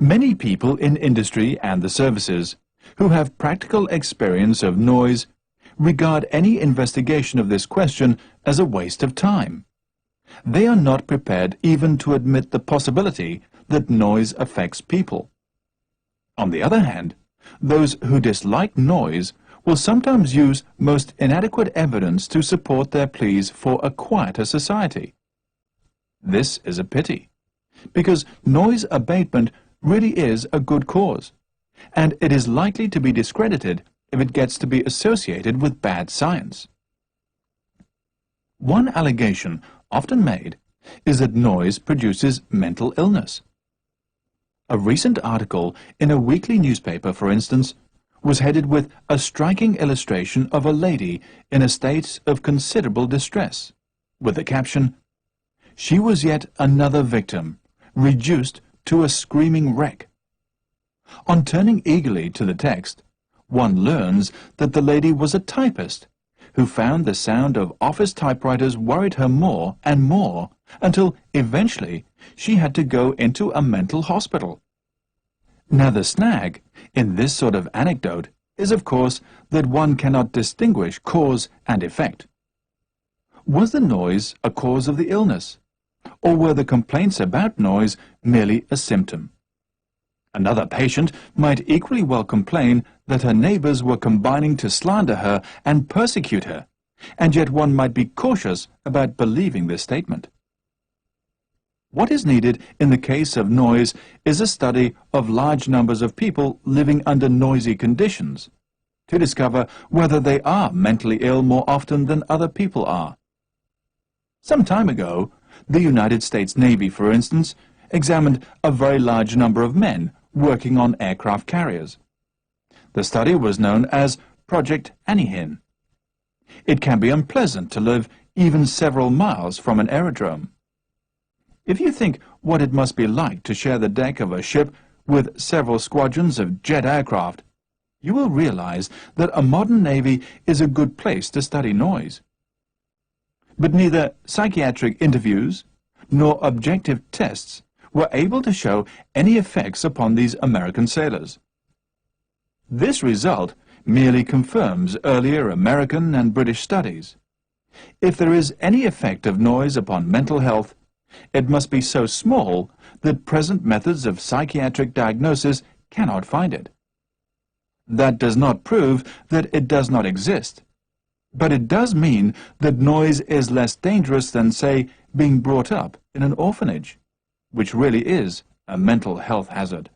Many people in industry and the services who have practical experience of noise regard any investigation of this question as a waste of time. They are not prepared even to admit the possibility that noise affects people. On the other hand, those who dislike noise will sometimes use most inadequate evidence to support their pleas for a quieter society. This is a pity, because noise abatement really is a good cause, and it is likely to be discredited if it gets to be associated with bad science. One allegation often made is that noise produces mental illness. A recent article in a weekly newspaper, for instance, was headed with a striking illustration of a lady in a state of considerable distress, with the caption, "She was yet another victim, reduced to a screaming wreck." On turning eagerly to the text, one learns that the lady was a typist who found the sound of office typewriters worried her more and more until eventually she had to go into a mental hospital. Now the snag in this sort of anecdote is, of course, that one cannot distinguish cause and effect. Was the noise a cause of the illness, or were the complaints about noise merely a symptom? Another patient might equally well complain that her neighbours were combining to slander her and persecute her, and yet one might be cautious about believing this statement. What is needed in the case of noise is a study of large numbers of people living under noisy conditions to discover whether they are mentally ill more often than other people are. Some time ago, the United States Navy, for instance, examined a very large number of men working on aircraft carriers. The study was known as Project Anihin. It can be unpleasant to live even several miles from an aerodrome. If you think what it must be like to share the deck of a ship with several squadrons of jet aircraft, you will realize that a modern navy is a good place to study noise. But neither psychiatric interviews nor objective tests were able to show any effects upon these American sailors. This result merely confirms earlier American and British studies. If there is any effect of noise upon mental health, it must be so small that present methods of psychiatric diagnosis cannot find it. That does not prove that it does not exist, but it does mean that noise is less dangerous than, say, being brought up in an orphanage, which really is a mental health hazard.